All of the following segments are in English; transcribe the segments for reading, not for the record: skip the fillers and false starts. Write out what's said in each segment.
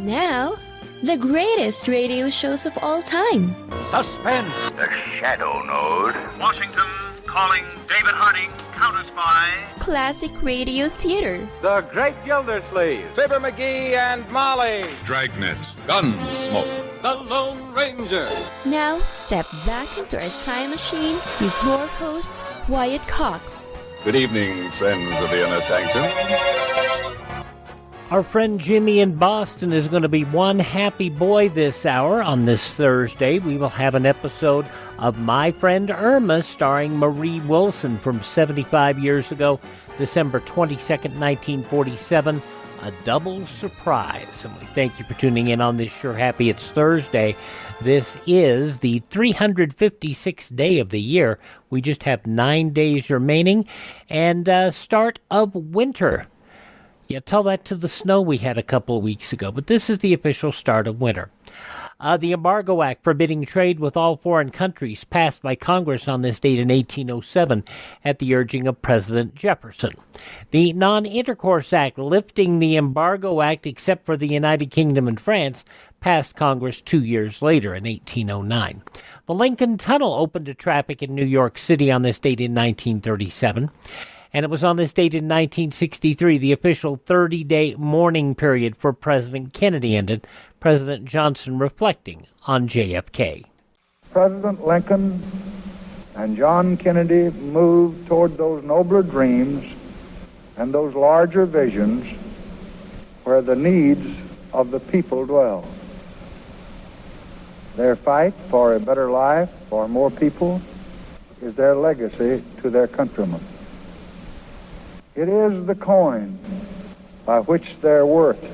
Now, the greatest radio shows of all time. Suspense. The Shadow Node. Washington calling David Harding, counter-spy. Classic radio theater. The Great Gildersleeve. Fibber McGee and Molly. Dragnet. Gunsmoke. The Lone Ranger. Now, step back into our time machine with your host, Wyatt Cox. Good evening, friends of the Inner Sanctum. Our friend Jimmy in Boston is going to be one happy boy this hour. On this Thursday, we will have an episode of My Friend Irma starring Marie Wilson from 75 years ago, December 22nd, 1947. A double surprise. And we thank you for tuning in on this Sure Happy It's Thursday. This is the 356th day of the year. We just have 9 days remaining and start of winter. Yeah, tell that to the snow we had a couple of weeks ago, but this is the official start of winter. The Embargo Act forbidding trade with all foreign countries passed by Congress on this date in 1807 at the urging of President Jefferson. The Non-Intercourse Act lifting the Embargo Act except for the United Kingdom and France passed Congress 2 years later in 1809. The Lincoln Tunnel opened to traffic in New York City on this date in 1937. And it was on this date in 1963 the official 30-day mourning period for President Kennedy ended, President Johnson reflecting on JFK. President Lincoln and John Kennedy moved toward those nobler dreams and those larger visions where the needs of the people dwell. Their fight for a better life for more people is their legacy to their countrymen. It is the coin by which their worth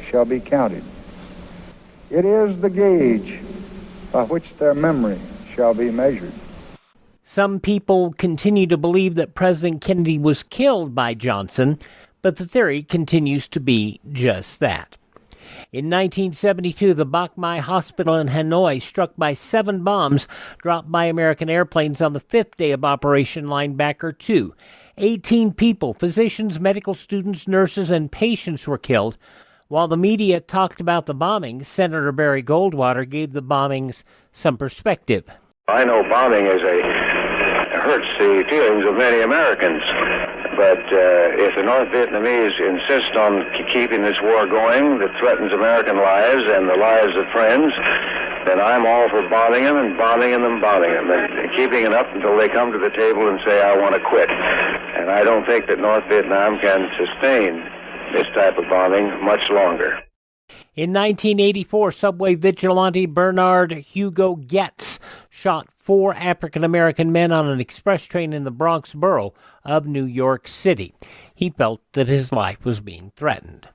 shall be counted. It is the gauge by which their memory shall be measured. Some people continue to believe that President Kennedy was killed by Johnson, but the theory continues to be just that. In 1972, the Bach Mai Hospital in Hanoi struck by 7 bombs dropped by American airplanes on the 5th day of Operation Linebacker 2. 18 people, physicians, medical students, nurses, and patients were killed. While the media talked about the bombings, Senator Barry Goldwater gave the bombings some perspective. I know bombing hurts the feelings of many Americans, but if the North Vietnamese insist on keeping this war going that threatens American lives and the lives of friends, then I'm all for bombing them and bombing them and bombing them and keeping it up until they come to the table and say, I want to quit. And I don't think that North Vietnam can sustain this type of bombing much longer. In 1984, subway vigilante Bernard Hugo Getz shot 4 African-American men on an express train in the Bronx borough of New York City. He felt that his life was being threatened.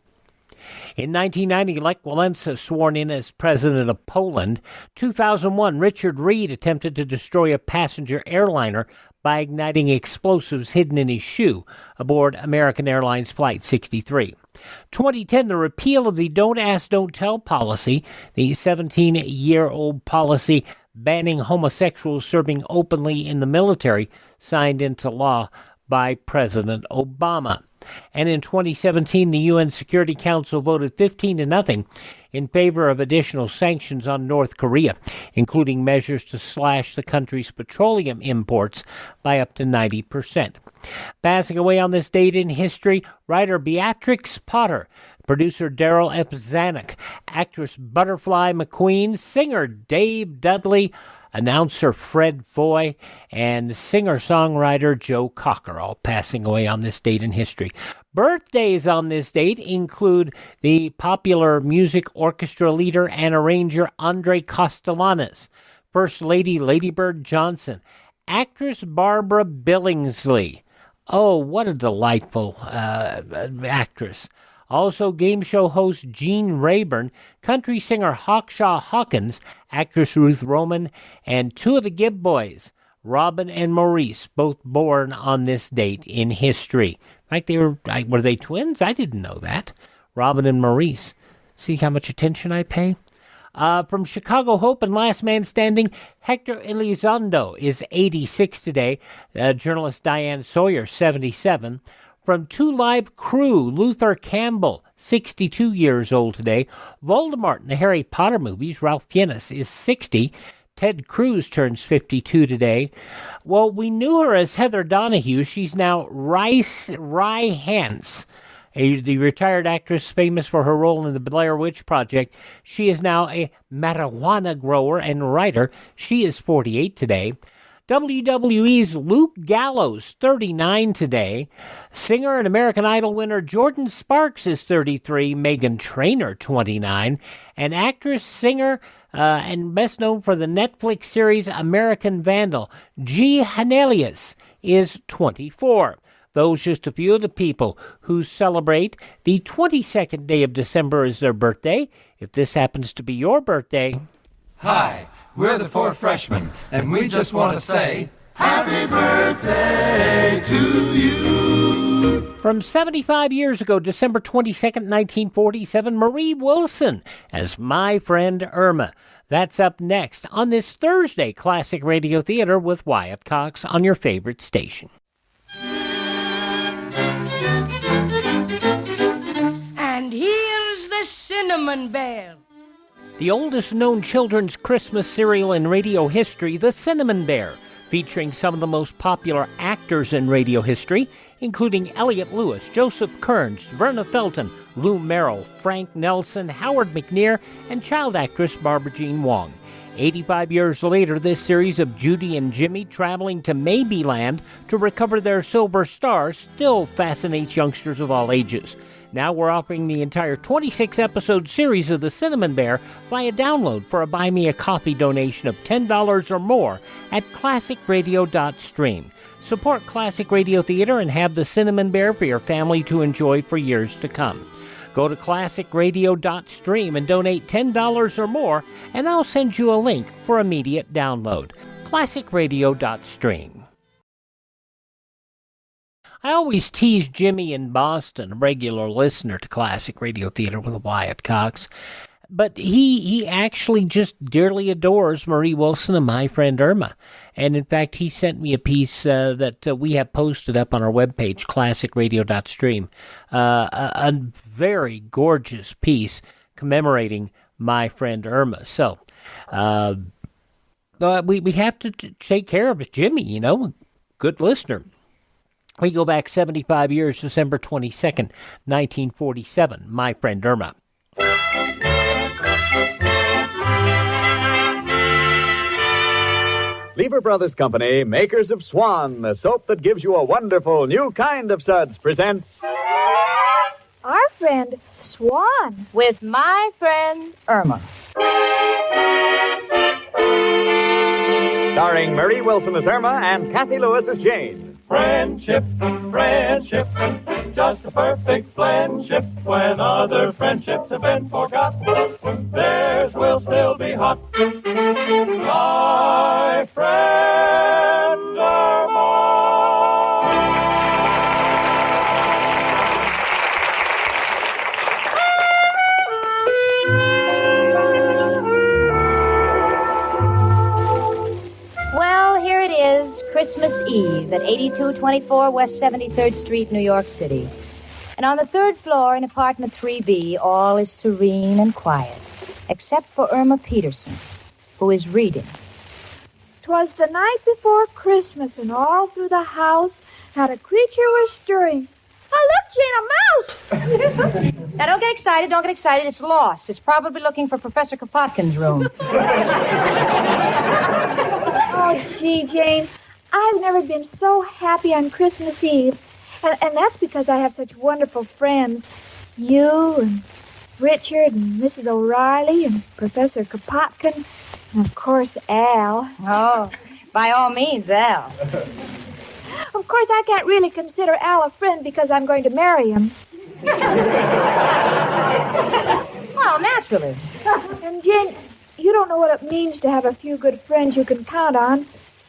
In 1990, Lech Walesa sworn in as president of Poland. 2001, Richard Reed attempted to destroy a passenger airliner by igniting explosives hidden in his shoe aboard American Airlines Flight 63. 2010, the repeal of the Don't Ask, Don't Tell policy, the 17-year-old policy banning homosexuals serving openly in the military, signed into law by President Obama. And in 2017, the UN Security Council voted 15-0 in favor of additional sanctions on North Korea, including measures to slash the country's petroleum imports by up to 90%. Passing away on this date in history, writer Beatrix Potter, producer Darrell F. Zanuck, actress Butterfly McQueen, singer Dave Dudley, announcer Fred Foy, and singer-songwriter Joe Cocker, all passing away on this date in history. Birthdays on this date include the popular music orchestra leader and arranger Andre Castellanos, First Lady Lady Bird Johnson, actress Barbara Billingsley. Oh, what a delightful actress. Also, game show host Gene Rayburn, country singer Hawkshaw Hawkins, actress Ruth Roman, and 2 of the Gibb boys, Robin and Maurice, both born on this date in history. Like were they twins? I didn't know that. Robin and Maurice. See how much attention I pay? From Chicago Hope and Last Man Standing, Hector Elizondo is 86 today. Journalist Diane Sawyer, 77. From Two Live Crew, Luther Campbell, 62 years old today. Voldemort in the Harry Potter movies, Ralph Fiennes, is 60. Ted Cruz turns 52 today. Well, we knew her as Heather Donahue. She's now Rye Hance, the retired actress famous for her role in the Blair Witch Project. She is now a marijuana grower and writer. She is 48 today. WWE's Luke Gallows, 39 today. Singer and American Idol winner Jordan Sparks is 33. Meghan Trainor, 29. And actress, singer, and best known for the Netflix series American Vandal, G. Hanelius, is 24. Those just a few of the people who celebrate the 22nd day of December as their birthday. If this happens to be your birthday... Hi, we're the Four Freshmen, and we just want to say, Happy birthday to you! From 75 years ago, December 22nd, 1947, Marie Wilson as My Friend Irma. That's up next on this Thursday Classic Radio Theater with Wyatt Cox on your favorite station. And here's the Cinnamon Bear. The oldest known children's Christmas cereal in radio history, the Cinnamon Bear, featuring some of the most popular actors in radio history, including Elliot Lewis, Joseph Kearns, Verna Felton, Lou Merrill, Frank Nelson, Howard McNear, and child actress Barbara Jean Wong. 85 years later, this series of Judy and Jimmy traveling to Maybeland to recover their silver star still fascinates youngsters of all ages. Now we're offering the entire 26-episode series of The Cinnamon Bear via download for a Buy Me a Coffee donation of $10 or more at classicradio.stream. Support Classic Radio Theater and have The Cinnamon Bear for your family to enjoy for years to come. Go to classicradio.stream and donate $10 or more, and I'll send you a link for immediate download. classicradio.stream. I always tease Jimmy in Boston, a regular listener to Classic Radio Theater with Wyatt Cox, but he actually just dearly adores Marie Wilson and My Friend Irma. And in fact, he sent me a piece that we have posted up on our webpage, classicradio.stream, a very gorgeous piece commemorating My Friend Irma. So we have to take care of Jimmy, you know, good listener. We go back 75 years, December 22nd, 1947, My Friend Irma. Lever Brothers Company, makers of Swan, the soap that gives you a wonderful new kind of suds, presents... Our friend Swan with My Friend Irma. Starring Marie Wilson as Irma and Kathy Lewis as Jane. Friendship, friendship, just a perfect friendship. When other friendships have been forgot, theirs will still be hot. My friend Irma. Well, here it is, Christmas Eve at 8224 West 73rd Street, New York City. And on the third floor in apartment 3B, all is serene and quiet, except for Irma Peterson, who is reading. 'Twas the night before Christmas, and all through the house not a creature was stirring. Oh, look, Jane, a mouse! Now, don't get excited. It's lost. It's probably looking for Professor Kropotkin's room. Oh, gee, Jane, I've never been so happy on Christmas Eve. And that's because I have such wonderful friends. You and Richard and Mrs. O'Reilly and Professor Kropotkin and, of course, Al. Oh, by all means, Al. Of course, I can't really consider Al a friend because I'm going to marry him. Well, naturally. And, Jane, you don't know what it means to have a few good friends you can count on,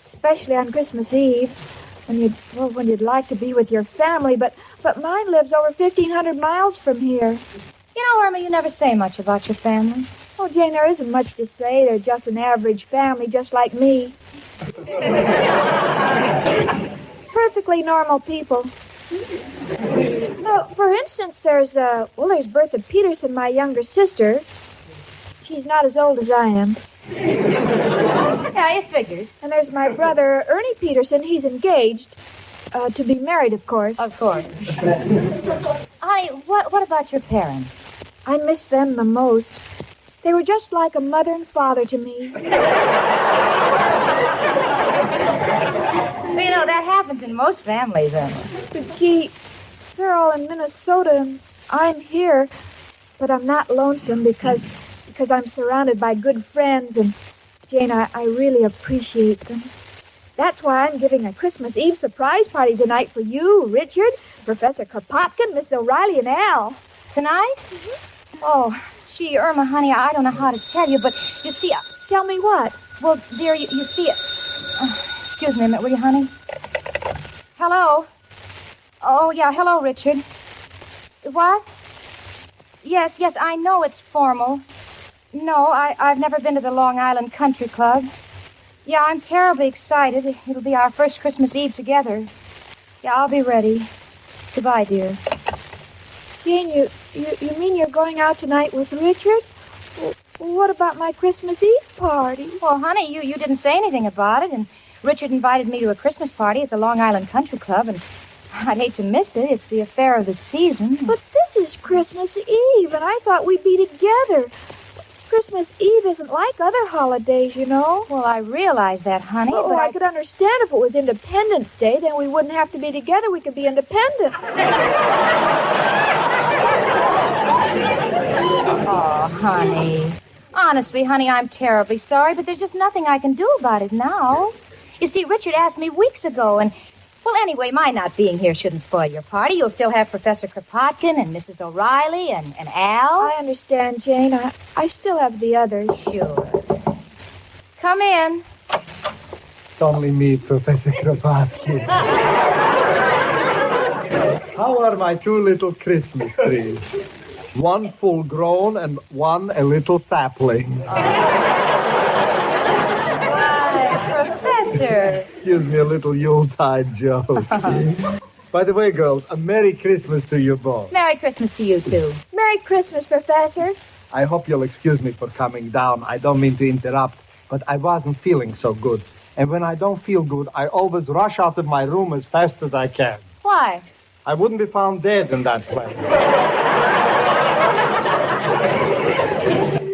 especially on Christmas Eve, when you'd like to be with your family, but mine lives over 1,500 miles from here. You know, Irma, you never say much about your family. Oh, Jane, there isn't much to say. They're just an average family, just like me. Perfectly normal people. No, for instance, there's Bertha Peterson, my younger sister. She's not as old as I am. Yeah, it figures. And there's my brother, Ernie Peterson. He's engaged. To be married, of course. Of course. Honey, what about your parents? I miss them the most. They were just like a mother and father to me. Well, you know, that happens in most families, Irma. But gee, they're all in Minnesota and I'm here. But I'm not lonesome because I'm surrounded by good friends, and Jane, I really appreciate them. That's why I'm giving a Christmas Eve surprise party tonight for you, Richard, Professor Kropotkin, Miss O'Reilly, and Al. Tonight? Mm-hmm. Oh, gee, Irma, honey, I don't know how to tell you, but you see... Tell me what? Well, dear, you see... excuse me a minute, will you, honey? Hello? Oh, yeah, hello, Richard. What? Yes, I know it's formal. No, I've never been to the Long Island Country Club. Yeah, I'm terribly excited. It'll be our first Christmas Eve together. Yeah, I'll be ready. Goodbye, dear. Jane, you mean you're going out tonight with Richard? Well, what about my Christmas Eve party? Well, honey, you didn't say anything about it, and Richard invited me to a Christmas party at the Long Island Country Club, and I'd hate to miss it. It's the affair of the season. But this is Christmas Eve, and I thought we'd be together. Christmas Eve isn't like other holidays, you know. Well, I realize that, honey. Oh, but I could understand if it was Independence Day. Then we wouldn't have to be together. We could be independent. Oh, honey. Honestly, honey, I'm terribly sorry, but there's just nothing I can do about it now. You see, Richard asked me weeks ago, and... Well, anyway, my not being here shouldn't spoil your party. You'll still have Professor Kropotkin and Mrs. O'Reilly and Al. I understand, Jane. I still have the others. Sure. Come in. It's only me, Professor Kropotkin. How are my two little Christmas trees? One full grown and one a little sapling. Professor. Excuse me, a little Yuletide joke. By the way, girls, a Merry Christmas to you both. Merry Christmas to you, too. Merry Christmas, Professor. I hope you'll excuse me for coming down. I don't mean to interrupt, but I wasn't feeling so good. And when I don't feel good, I always rush out of my room as fast as I can. Why? I wouldn't be found dead in that place.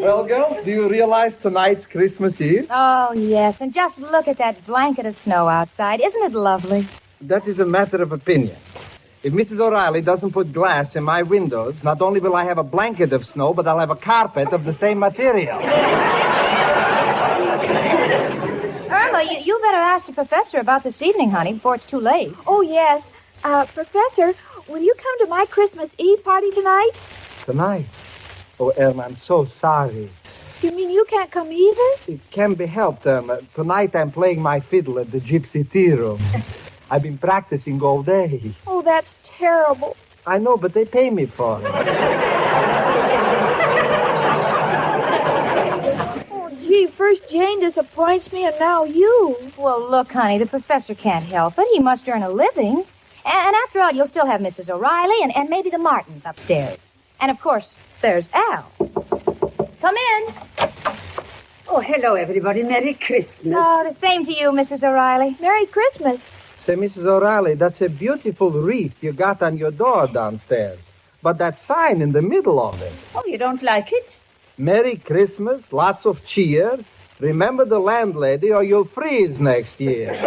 Well, girls, do you realize tonight's Christmas Eve? Oh, yes, and just look at that blanket of snow outside. Isn't it lovely? That is a matter of opinion. If Mrs. O'Reilly doesn't put glass in my windows, not only will I have a blanket of snow, but I'll have a carpet of the same material. Irma, you better ask the professor about this evening, honey, before it's too late. Oh, yes. Professor, will you come to my Christmas Eve party tonight? Tonight? Oh, Irma, I'm so sorry. You mean you can't come either? It can be helped, Irma. Tonight I'm playing my fiddle at the Gypsy Tea Room. I've been practicing all day. Oh, that's terrible. I know, but they pay me for it. Oh, gee, first Jane disappoints me and now you. Well, look, honey, the professor can't help it. He must earn a living. And after all, you'll still have Mrs. O'Reilly and maybe the Martins upstairs. And, of course, there's Al. Come in. Oh, hello, everybody. Merry Christmas. Oh, the same to you, Mrs. O'Reilly. Merry Christmas. Say, Mrs. O'Reilly, that's a beautiful wreath you got on your door downstairs. But that sign in the middle of it. Oh, you don't like it? Merry Christmas, lots of cheer. Remember the landlady or you'll freeze next year.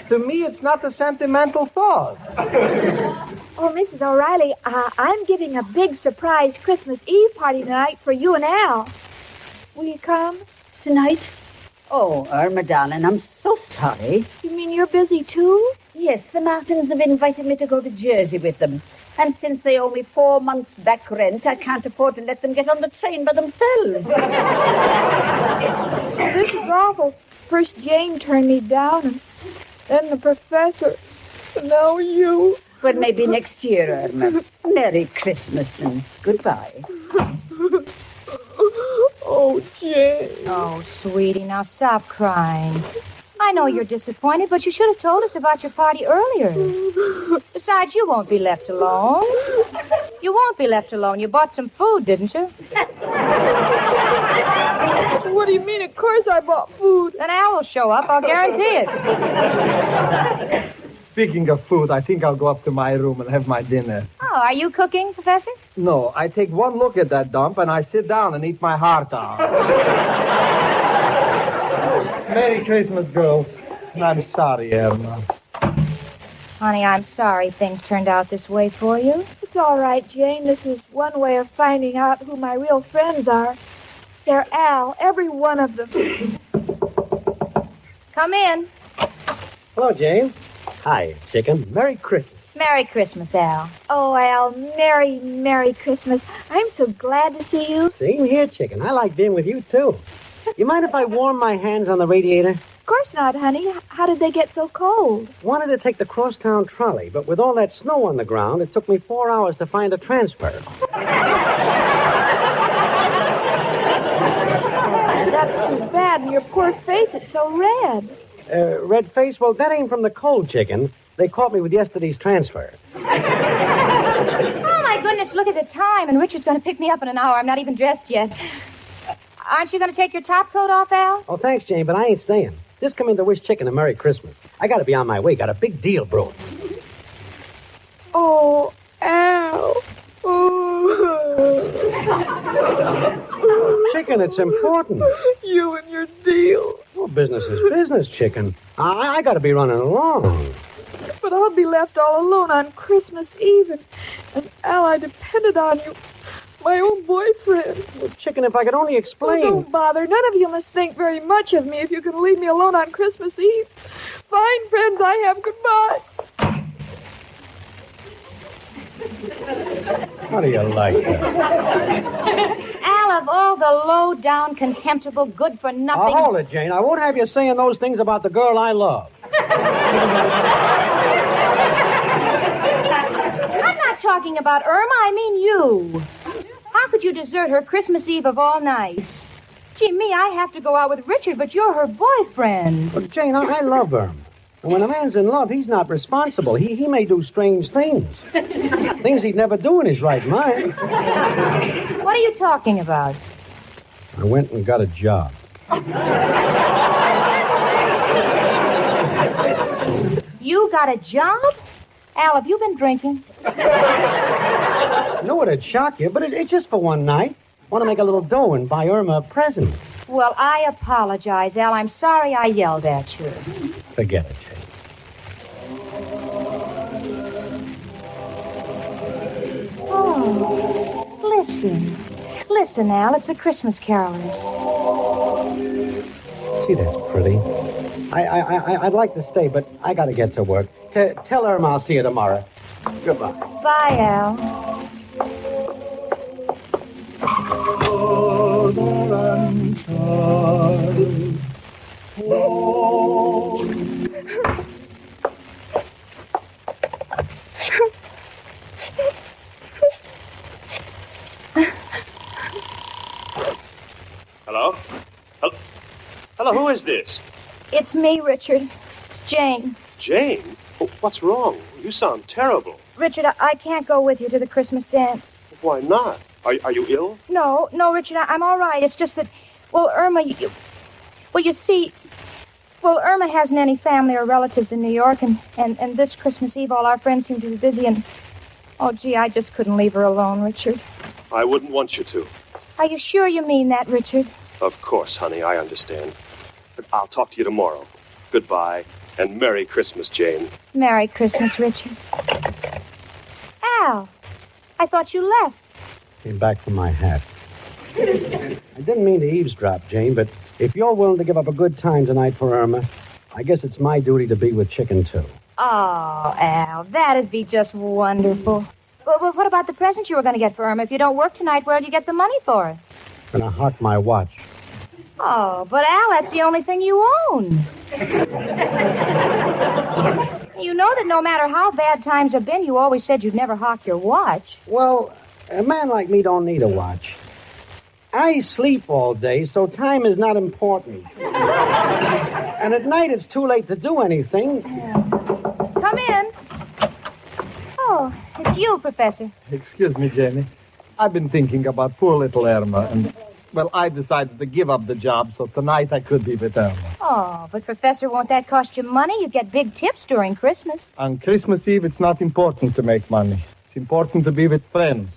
To me, it's not a sentimental thought. Oh, Mrs. O'Reilly, I'm giving a big surprise Christmas Eve party tonight for you and Al. Will you come tonight? Oh, Irma, darling, I'm so sorry. You mean you're busy, too? Yes, the Martins have invited me to go to Jersey with them. And since they owe me 4 months' back rent, I can't afford to let them get on the train by themselves. This is awful. First Jane turned me down, and then the professor. Now you. Well, maybe next year, Irma. Merry Christmas and goodbye. Oh, Jane. Oh, sweetie, now stop crying. I know you're disappointed, but you should have told us about your party earlier. Besides, you won't be left alone. You won't be left alone. You bought some food, didn't you? What do you mean? Of course I bought food. Then Al will show up, I'll guarantee it. Speaking of food, I think I'll go up to my room and have my dinner. Oh, are you cooking, Professor? No, I take one look at that dump and I sit down and eat my heart out. Merry Christmas, girls. And I'm sorry, Irma. Honey, I'm sorry things turned out this way for you. It's all right, Jane. This is one way of finding out who my real friends are. They're Al, every one of them. Come in. Hello, Jane. Hi, chicken. Merry Christmas. Merry Christmas, Al. Oh, Al, Merry, Merry Christmas. I'm so glad to see you. Same here, chicken. I like being with you, too. You mind if I warm my hands on the radiator? Of course not, honey. How did they get so cold? Wanted to take the crosstown trolley, but with all that snow on the ground, it took me 4 hours to find a transfer. That's too bad. And your poor face, it's so red. Red face? Well, that ain't from the cold, chicken. They caught me with yesterday's transfer. Oh, my goodness, look at the time. And Richard's going to pick me up in an hour. I'm not even dressed yet. Aren't you going to take your top coat off, Al? Oh, thanks, Jane, but I ain't staying. Just come in to wish chicken a Merry Christmas. I got to be on my way. Got a big deal brewing. Oh, Al. Oh. Chicken, it's important. You and your deal. Well, business is business, chicken. I got to be running along. But I'll be left all alone on Christmas Eve, and Al, I depended on you. My own boyfriend. Well, chicken, if I could only explain. Oh, don't bother. None of you must think very much of me if you can leave me alone on Christmas Eve. Fine friends I have. Goodbye. How do you like that? Al, of all the low-down, contemptible, good-for-nothing... Hold it, Jane. I won't have you saying those things about the girl I love. I'm not talking about Irma. I mean you. How could you desert her Christmas Eve of all nights? Gee, me, I have to go out with Richard, but you're her boyfriend. Well, Jane, I love her. And when a man's in love, he's not responsible. He may do strange things. Things he'd never do in his right mind. What are you talking about? I went and got a job. You got a job? Al, have you been drinking? I know it'd shock you, but it's just for one night. Want to make a little dough and buy Irma a present. Well, I apologize, Al. I'm sorry I yelled at you. Forget it, Jane. Oh, listen. Listen, Al, it's the Christmas carolers. See, that's pretty. I'd like to stay, but I got to get to work. Tell Irma I'll see you tomorrow. Goodbye. Bye, Al. Hello? Hello, who is this? It's me, Richard. It's Jane. Jane? Oh, what's wrong? You sound terrible. Richard, I can't go with you to the Christmas dance. Why not? Are you ill? No, Richard, I'm all right. It's just that, well, Irma, you see, Irma hasn't any family or relatives in New York, and this Christmas Eve, all our friends seem to be busy, and, oh, gee, I just couldn't leave her alone, Richard. I wouldn't want you to. Are you sure you mean that, Richard? Of course, honey, I understand. But I'll talk to you tomorrow. Goodbye, and Merry Christmas, Jane. Merry Christmas, Richard. Al, I thought you left. Came back for my hat. I didn't mean to eavesdrop, Jane, but if you're willing to give up a good time tonight for Irma, I guess it's my duty to be with Chicken, too. Oh, Al, that'd be just wonderful. Well, what about the present you were going to get for Irma? If you don't work tonight, where'd you get the money for it? Gonna hawk my watch. Oh, but Al, that's the only thing you own. You know that no matter how bad times have been, you always said you'd never hawk your watch. Well, a man like me don't need a watch. I sleep all day, so time is not important. And at night, it's too late to do anything. Come in. Oh, it's you, Professor. Excuse me, Jamie. I've been thinking about poor little Irma, and, well, I decided to give up the job, so tonight I could be with Irma. Oh, but Professor, won't that cost you money? You get big tips during Christmas. On Christmas Eve, it's not important to make money. It's important to be with friends.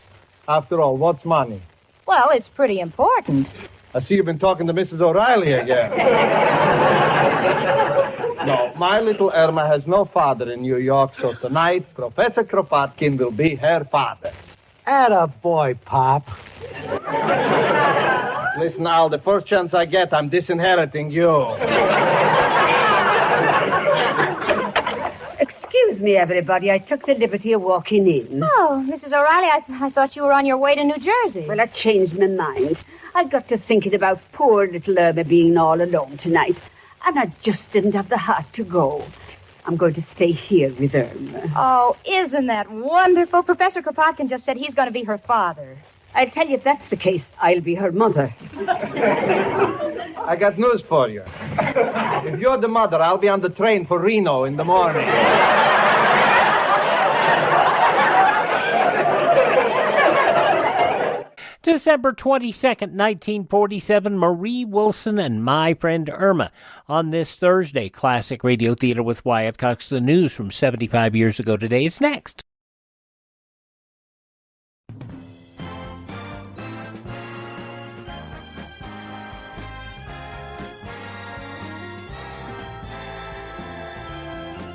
After all, what's money? Well, it's pretty important. I see you've been talking to Mrs. O'Reilly again. No, my little Irma has no father in New York, so tonight, Professor Kropotkin will be her father. Atta boy, Pop. Listen, Al, the first chance I get, I'm disinheriting you. Excuse me, everybody. I took the liberty of walking in. Oh, Mrs. O'Reilly, I thought you were on your way to New Jersey. Well, I changed my mind. I got to thinking about poor little Irma being all alone tonight, and I just didn't have the heart to go. I'm going to stay here with Irma. Oh, isn't that wonderful? Professor Kropotkin just said he's going to be her father. I'll tell you, if that's the case, I'll be her mother. I got news for you. If you're the mother, I'll be on the train for Reno in the morning. December 22nd, 1947, Marie Wilson and My Friend Irma. On this Thursday, Classic Radio Theater with Wyatt Cox. The news from 75 years ago today is next.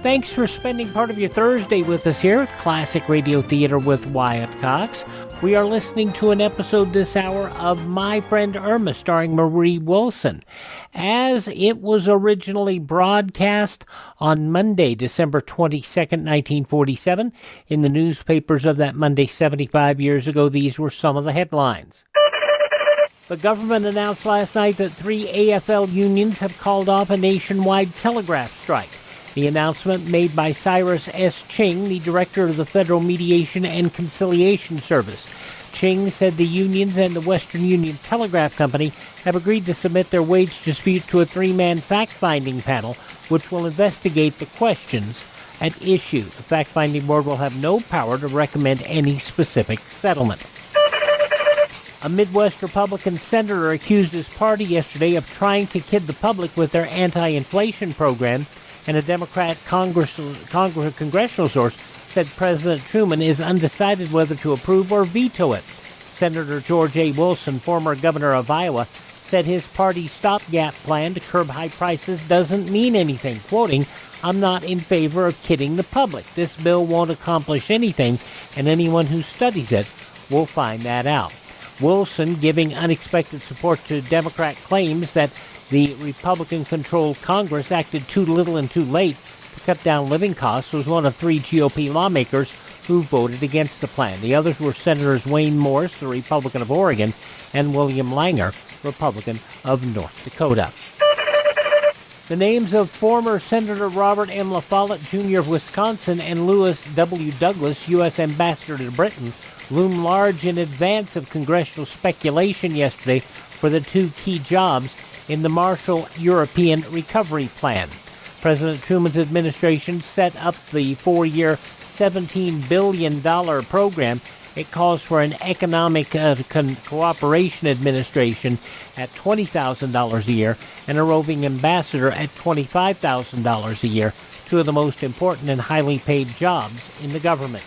Thanks for spending part of your Thursday with us here at Classic Radio Theater with Wyatt Cox. We are listening to an episode this hour of My Friend Irma, starring Marie Wilson. As it was originally broadcast on Monday, December 22nd, 1947, in the newspapers of that Monday 75 years ago, these were some of the headlines. The government announced last night that 3 AFL unions have called off a nationwide telegraph strike. The announcement made by Cyrus S. Ching, the director of the Federal Mediation and Conciliation Service. Ching said the unions and the Western Union Telegraph Company have agreed to submit their wage dispute to a 3-man fact-finding panel, which will investigate the questions at issue. The fact-finding board will have no power to recommend any specific settlement. A Midwest Republican senator accused his party yesterday of trying to kid the public with their anti-inflation program, and a Democrat congressional source said President Truman is undecided whether to approve or veto it. Senator George A. Wilson, former governor of Iowa, said his party's stopgap plan to curb high prices doesn't mean anything, quoting, "I'm not in favor of kidding the public. This bill won't accomplish anything, and anyone who studies it will find that out." Wilson, giving unexpected support to Democrat claims that the Republican-controlled Congress acted too little and too late to cut down living costs, was one of 3 GOP lawmakers who voted against the plan. The others were Senators Wayne Morse, the Republican of Oregon, and William Langer, Republican of North Dakota. The names of former Senator Robert M. La Follette, Jr. of Wisconsin, and Lewis W. Douglas, U.S. Ambassador to Britain, loomed large in advance of congressional speculation yesterday for the 2 key jobs in the Marshall European Recovery Plan. President Truman's administration set up the 4-year, $17 billion program. It calls for an economic cooperation administration at $20,000 a year and a roving ambassador at $25,000 a year, 2 of the most important and highly paid jobs in the government.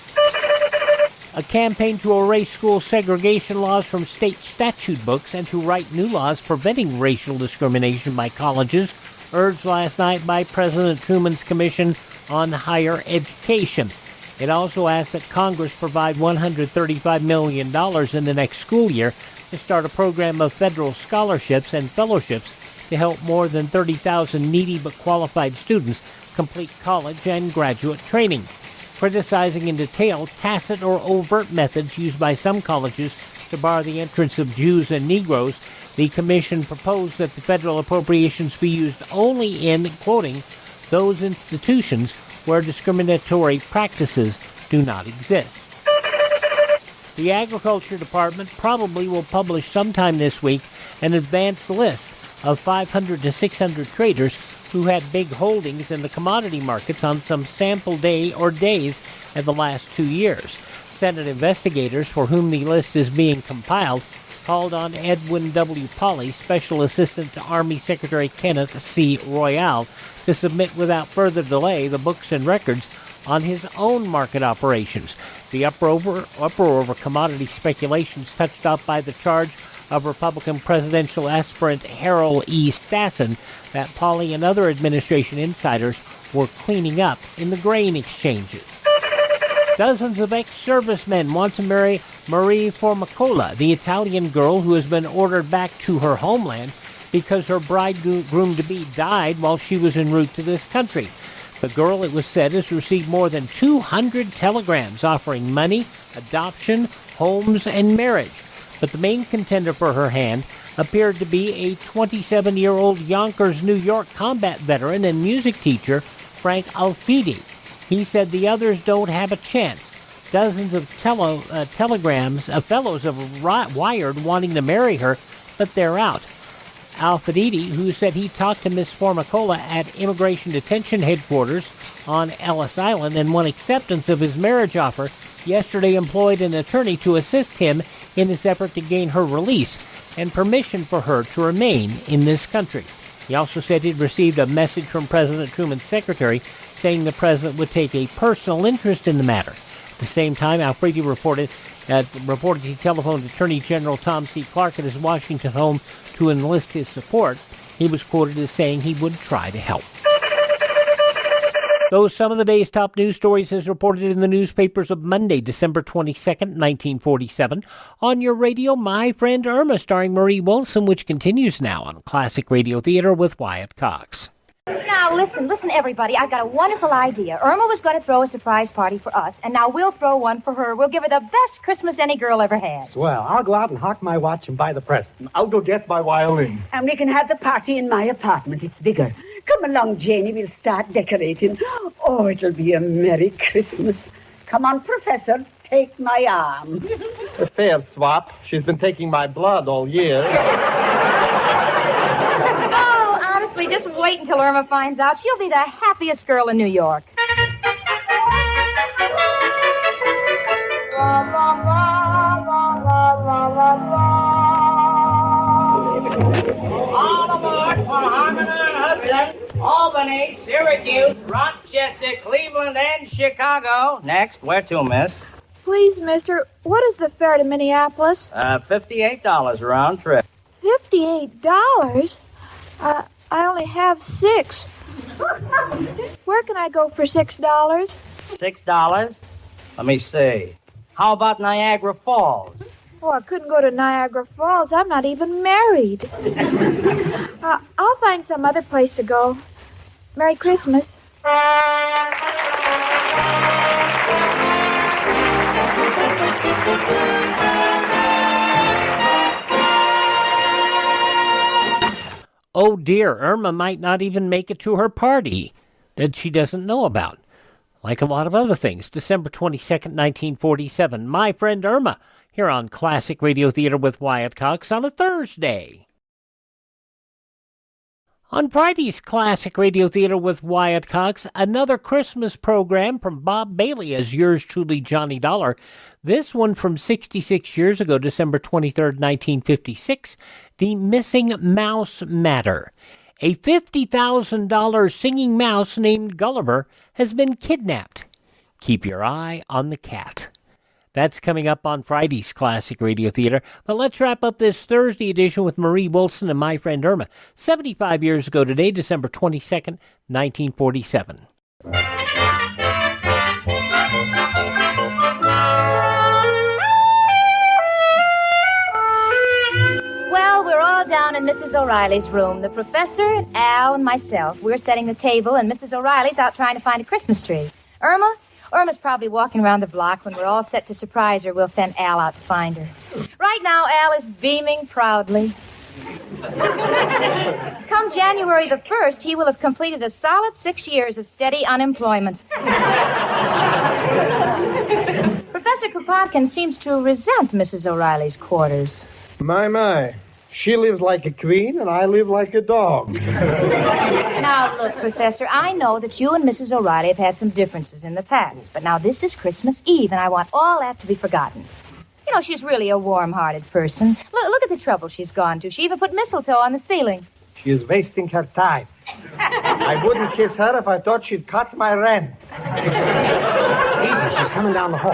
A campaign to erase school segregation laws from state statute books and to write new laws preventing racial discrimination by colleges, urged last night by President Truman's Commission on Higher Education. It also asked that Congress provide $135 million in the next school year to start a program of federal scholarships and fellowships to help more than 30,000 needy but qualified students complete college and graduate training. Criticizing in detail tacit or overt methods used by some colleges to bar the entrance of Jews and Negroes, the commission proposed that the federal appropriations be used only in, quoting, those institutions where discriminatory practices do not exist. The Agriculture Department probably will publish sometime this week an advanced list of 500 to 600 traders who had big holdings in the commodity markets on some sample day or days in the last 2 years. Senate investigators, for whom the list is being compiled, called on Edwin W. Pauley, Special Assistant to Army Secretary Kenneth C. Royal, to submit without further delay the books and records on his own market operations. The uproar over commodity speculations touched off by the charge of Republican presidential aspirant Harold E. Stassen that Pauley and other administration insiders were cleaning up in the grain exchanges. Dozens of ex-servicemen want to marry Marie Formicola, the Italian girl who has been ordered back to her homeland because her bridegroom-to-be died while she was en route to this country. The girl, it was said, has received more than 200 telegrams offering money, adoption, homes, and marriage. But the main contender for her hand appeared to be a 27-year-old Yonkers, New York combat veteran and music teacher, Frank Alfidi. He said the others don't have a chance. Dozens of telegrams of fellows have wired wanting to marry her, but they're out. Alfidi, who said he talked to Miss Formicola at Immigration Detention Headquarters on Ellis Island and won acceptance of his marriage offer, yesterday employed an attorney to assist him in his effort to gain her release and permission for her to remain in this country. He also said he'd received a message from President Truman's secretary saying the president would take a personal interest in the matter. At the same time, Alfredi reported he telephoned Attorney General Tom C. Clark at his Washington home to enlist his support. He was quoted as saying he would try to help. Those some of the day's top news stories as reported in the newspapers of Monday, December 22nd, 1947. On your radio, My Friend Irma, starring Marie Wilson, which continues now on Classic Radio Theater with Wyatt Cox. Now, listen, everybody. I've got a wonderful idea. Irma was going to throw a surprise party for us, and now we'll throw one for her. We'll give her the best Christmas any girl ever had. Swell. I'll go out and hawk my watch and buy the present. I'll go get my violin. And we can have the party in my apartment. It's bigger. Come along, Janie. We'll start decorating. Oh, it'll be a Merry Christmas. Come on, Professor. Take my arm. A fair swap. She's been taking my blood all year. Oh, honestly, just wait until Irma finds out. She'll be the happiest girl in New York. All aboard for Harmon and Hudson, Albany, Syracuse, Rochester, Cleveland, and Chicago. Next, where to, miss? Please, mister, what is the fare to Minneapolis? $58 round trip. $58? I only have $6. Where can I go for $6? $6? Let me see. How about Niagara Falls? Oh, I couldn't go to Niagara Falls. I'm not even married. I'll find some other place to go. Merry Christmas. Oh dear, Irma might not even make it to her party that she doesn't know about. Like a lot of other things, December 22nd, 1947, My Friend Irma, here on Classic Radio Theater with Wyatt Cox on a Thursday. On Friday's Classic Radio Theater with Wyatt Cox, another Christmas program from Bob Bailey as yours truly, Johnny Dollar. This one from 66 years ago, December 23rd, 1956, The Missing Mouse Matter. A $50,000 singing mouse named Gulliver has been kidnapped. Keep your eye on the cat. That's coming up on Friday's Classic Radio Theater. But let's wrap up this Thursday edition with Marie Wilson and My Friend Irma. 75 years ago today, December 22nd, 1947. Well, we're all down in Mrs. O'Reilly's room. The professor, and Al, and myself. We're setting the table, and Mrs. O'Reilly's out trying to find a Christmas tree. Irma's probably walking around the block. When we're all set to surprise her, we'll send Al out to find her. Right now, Al is beaming proudly. Come January the 1st, he will have completed a solid 6 years of steady unemployment. Professor Kropotkin seems to resent Mrs. O'Reilly's quarters. My. She lives like a queen, and I live like a dog. Now, look, Professor, I know that you and Mrs. O'Reilly have had some differences in the past, but now this is Christmas Eve, and I want all that to be forgotten. You know, she's really a warm-hearted person. Look at the trouble she's gone to. She even put mistletoe on the ceiling. She is wasting her time. I wouldn't kiss her if I thought she'd cut my rent. Easy, she's coming down the hall.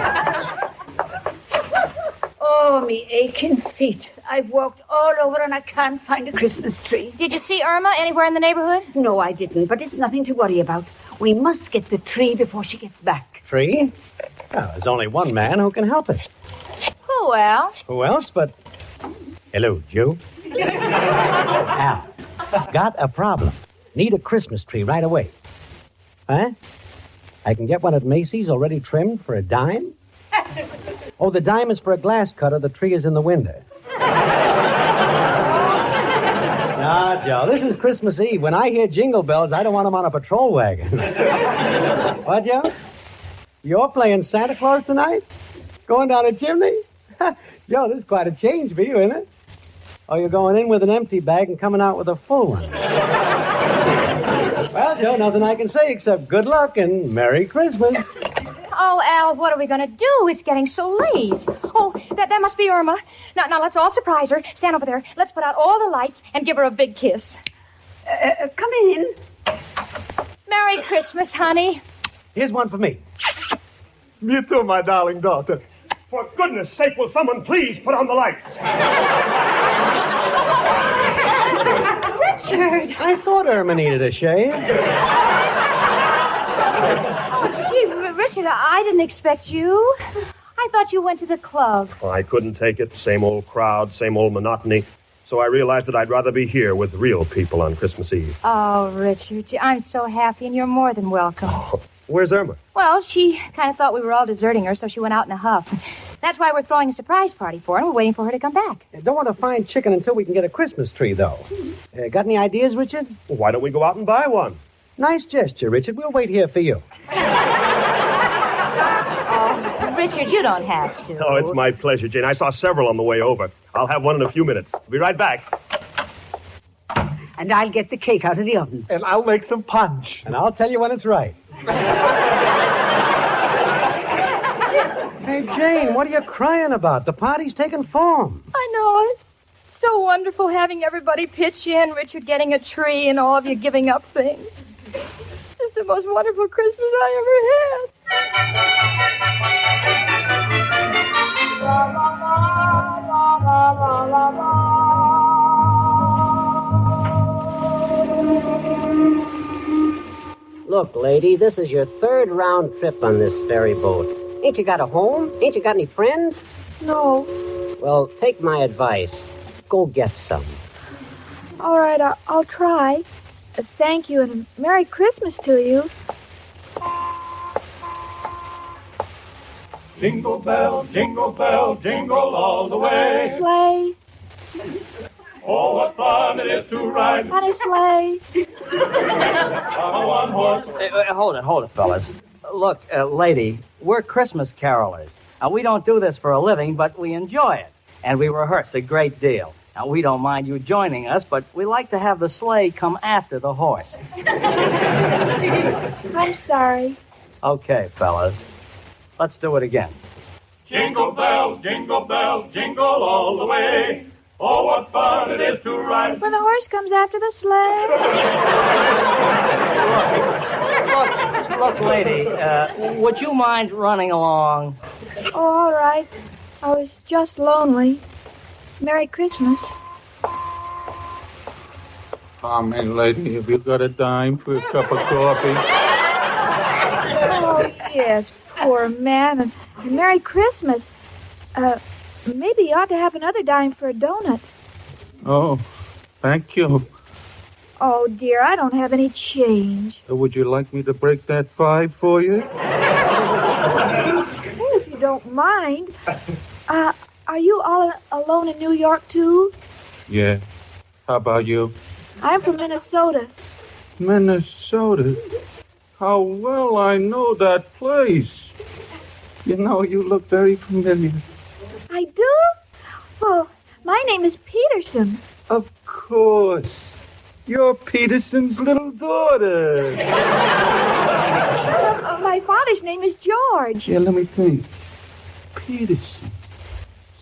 Oh, me aching feet. I've walked all over and I can't find a Christmas tree. Did you see Irma anywhere in the neighborhood? No, I didn't, but it's nothing to worry about. We must get the tree before she gets back. Tree? Well, there's only one man who can help us. Who, Al? Who else but... Hello, Joe. Al, got a problem. Need a Christmas tree right away. Huh? I can get one at Macy's already trimmed for $10? Oh, the dime is for a glass cutter. The tree is in the window. No, Joe, this is Christmas Eve. When I hear jingle bells, I don't want them on a patrol wagon. What, Joe? You're playing Santa Claus tonight? Going down a chimney? Joe, this is quite a change for you, isn't it? Oh, you're going in with an empty bag and coming out with a full one. Well, Joe, nothing I can say except good luck and Merry Christmas. Oh, Al, what are we going to do? It's getting so late. Oh, that must be Irma. Now, let's all surprise her. Stand over there. Let's put out all the lights and give her a big kiss. Come in. Merry Christmas, honey. Here's one for me. Me too, my darling daughter. For goodness sake, will someone please put on the lights? Richard! I thought Irma needed a shave. Gee, Richard, I didn't expect you. I thought you went to the club. Well, I couldn't take it. Same old crowd, same old monotony. So I realized that I'd rather be here with real people on Christmas Eve. Oh, Richard, I'm so happy, and you're more than welcome. Oh, where's Irma? Well, she kind of thought we were all deserting her, so she went out in a huff. That's why we're throwing a surprise party for her, and we're waiting for her to come back. Don't want to find chicken until we can get a Christmas tree, though. Got any ideas, Richard? Well, why don't we go out and buy one? Nice gesture, Richard. We'll wait here for you. Oh, Richard, you don't have to. Oh, it's my pleasure, Jane. I saw several on the way over. I'll have one in a few minutes. I'll be right back. And I'll get the cake out of the oven. And I'll make some punch. And I'll tell you when it's right. Hey, Jane, what are you crying about? The party's taking form. I know it. So wonderful having everybody pitch in, Richard getting a tree, and all of you giving up things. It's just the most wonderful Christmas I ever had. Look, lady, this is your third round trip on this ferry boat. Ain't you got a home? Ain't you got any friends? No. Well, take my advice. Go get some. All right, I'll try. Thank you, and Merry Christmas to you. Jingle bell, jingle all the way. Sleigh. Oh, what fun it is to ride On a sleigh. on a one-horse. Hold it, fellas. Look, lady, we're Christmas carolers. We don't do this for a living, but we enjoy it. And we rehearse a great deal. Now, we don't mind you joining us, but we like to have the sleigh come after the horse. I'm sorry. Okay, fellas. Let's do it again. Jingle bells, jingle all the way. Oh, what fun it is to ride. When the horse comes after the sleigh. Look, lady, would you mind running along? Oh, all right. I was just lonely. Merry Christmas. Come in, lady. Have you got a dime for a cup of coffee? Oh, yes, poor man. And Merry Christmas. Maybe you ought to have another dime for a donut. Oh, thank you. Oh, dear, I don't have any change. Would you like me to break that 5 for you? Well, if you don't mind. Are you all alone in New York, too? Yeah. How about you? I'm from Minnesota. Minnesota? How well I know that place. You know, you look very familiar. I do? Well, my name is Peterson. Of course. You're Peterson's little daughter. My father's name is George. Yeah, let me think. Peterson.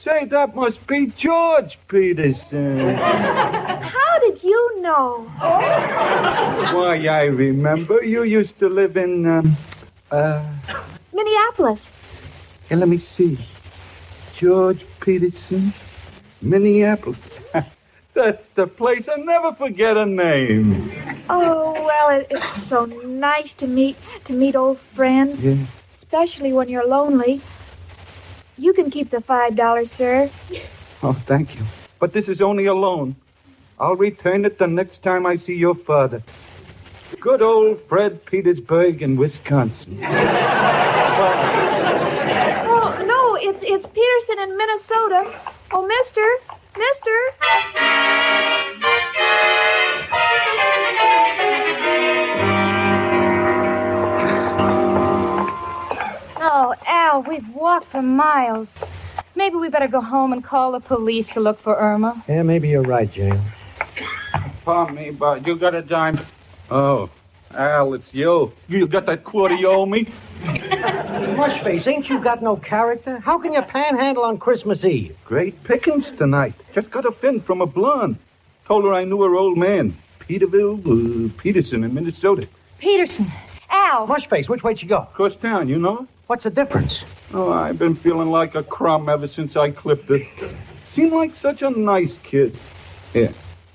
Say, that must be George Peterson. How did you know? Why, I remember. You used to live in, Minneapolis. Hey, let me see. George Peterson, Minneapolis. That's the place. I never forget a name. Oh, well, it's so nice to meet old friends. Yeah. Especially when you're lonely. You can keep the $5, sir. Oh, thank you. But this is only a loan. I'll return it the next time I see your father. Good old Fred Petersburg in Wisconsin. Oh, no, it's Peterson in Minnesota. Oh, mister. Oh, Al, we've walked for miles. Maybe we better go home and call the police to look for Irma. Yeah, maybe you're right, Jane. Pardon me, but you got a dime. Oh, Al, it's you. You got that quarter you owe me? Mushface, ain't you got no character? How can you panhandle on Christmas Eve? Great pickings tonight. Just got a fin from a blonde. Told her I knew her old man. Peterson in Minnesota. Peterson. Al. Mushface, which way'd you go? Across town, you know? What's the difference? Oh, I've been feeling like a crumb ever since I clipped her. Seemed like such a nice kid. Here,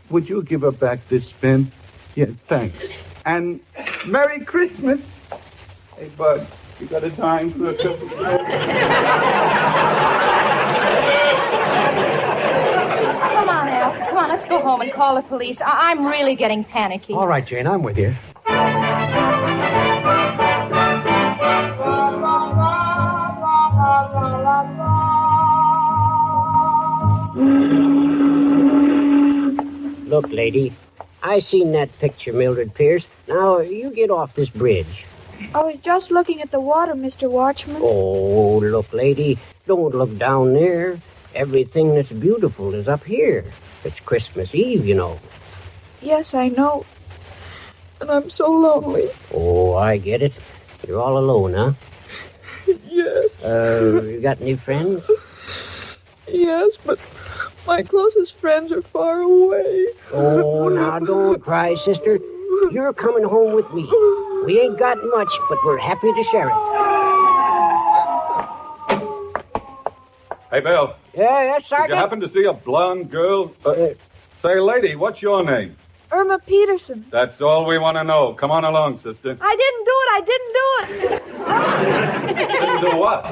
would you give her back this fin? Yeah, thanks. And Merry Christmas. Hey, Bud, you got a dime for a cup of coffee? Come on, Al. Come on, let's go home and call the police. I'm really getting panicky. All right, Jane, I'm with you. Look, lady, I seen that picture, Mildred Pierce. Now, you get off this bridge. I was just looking at the water, Mr. Watchman. Oh, look, lady, don't look down there. Everything that's beautiful is up here. It's Christmas Eve, you know. Yes, I know. And I'm so lonely. Oh, I get it. You're all alone, huh? Yes. You got any friends? Yes, but my closest friends are far away. Oh, now don't cry, sister. You're coming home with me. We ain't got much, but we're happy to share it. Hey, Bill. Yeah, yes, Sergeant? Did you happen to see a blonde girl? Say, lady, what's your name? Irma Peterson. That's all we want to know. Come on along, sister. I didn't do it. Didn't do what?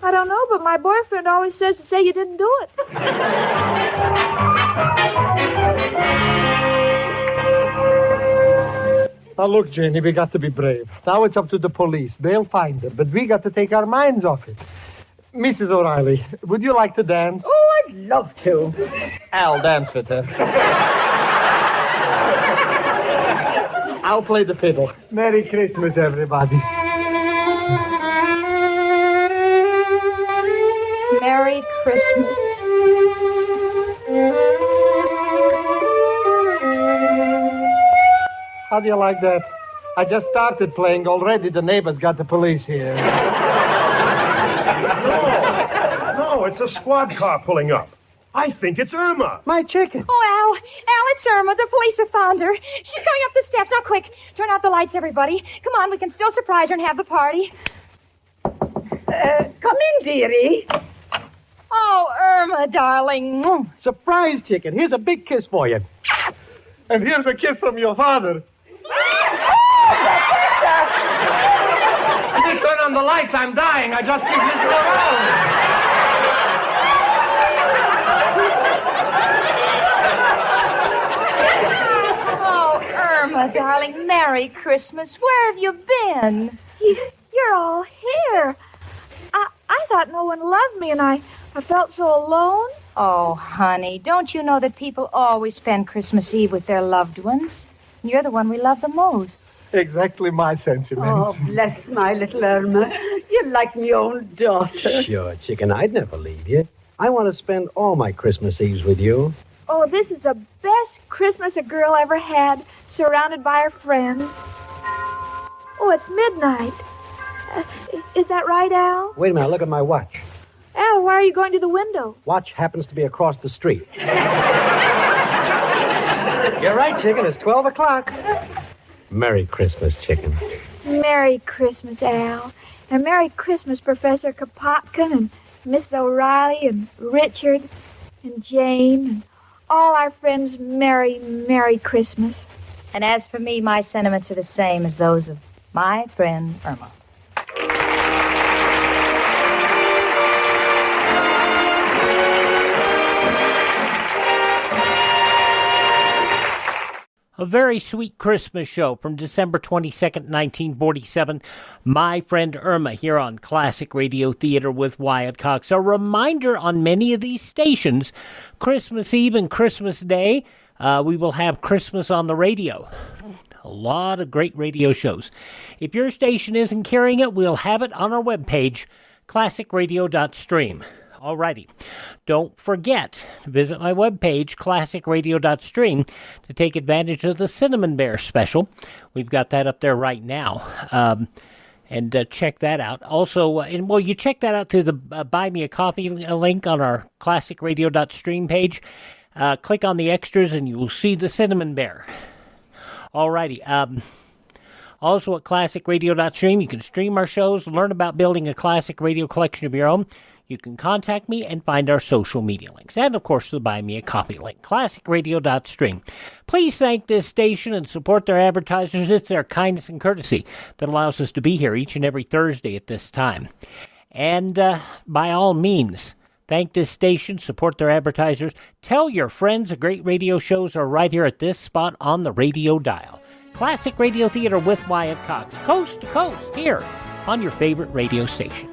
I don't know, but my boyfriend always says to say you didn't do it. Now, look, Janie, we got to be brave. Now it's up to the police. They'll find her, but we got to take our minds off it. Mrs. O'Reilly, would you like to dance? Oh, I'd love to. I'll dance with her. I'll play the fiddle. Merry Christmas, everybody. Merry Christmas. How do you like that? I just started playing already. The neighbors got the police here. No, it's a squad car pulling up. I think it's Irma. My chicken. Oh, Al, it's Irma. The police have found her. She's coming up the steps. Now, quick. Turn out the lights, everybody. Come on, we can still surprise her and have the party. Come in, dearie. Oh, Irma, darling. Surprise, chicken. Here's a big kiss for you. And here's a kiss from your father. You turn on the lights. I'm dying. I just keep messing around. Irma, darling, Merry Christmas. Where have you been? You're all here. I thought no one loved me, and I felt so alone. Oh, honey, don't you know that people always spend Christmas Eve with their loved ones? You're the one we love the most. Exactly my sentiments. Oh, bless my little Irma. You're like my own daughter. Sure, chicken, I'd never leave you. I want to spend all my Christmas Eves with you. Oh, this is the best Christmas a girl ever had, surrounded by her friends. Oh, it's midnight. Is that right, Al? Wait a minute, look at my watch. Al, why are you going to the window? Watch happens to be across the street. You're right, chicken. It's 12 o'clock. Merry Christmas, chicken. Merry Christmas, Al. And Merry Christmas, Professor Kropotkin and Mrs. O'Reilly and Richard and Jane and all our friends. Merry, Merry Christmas. And as for me, my sentiments are the same as those of my friend Irma. A very sweet Christmas show from December 22nd, 1947. My Friend Irma here on Classic Radio Theater with Wyatt Cox. A reminder on many of these stations, Christmas Eve and Christmas Day, we will have Christmas on the radio. A lot of great radio shows. If your station isn't carrying it, we'll have it on our webpage, classicradio.stream. Alrighty. Don't forget to visit my webpage, classicradio.stream, to take advantage of the Cinnamon Bear special. We've got that up there right now. And check that out. Also, you check that out through the Buy Me a Coffee link on our classicradio.stream page. Click on the extras and you will see the Cinnamon Bear. Alrighty. Also at classicradio.stream, you can stream our shows, learn about building a classic radio collection of your own. You can contact me and find our social media links. And, of course, the Buy Me a Coffee link, classicradio.stream. Please thank this station and support their advertisers. It's their kindness and courtesy that allows us to be here each and every Thursday at this time. And, by all means, thank this station, support their advertisers. Tell your friends the great radio shows are right here at this spot on the radio dial. Classic Radio Theater with Wyatt Cox, coast to coast, here on your favorite radio station.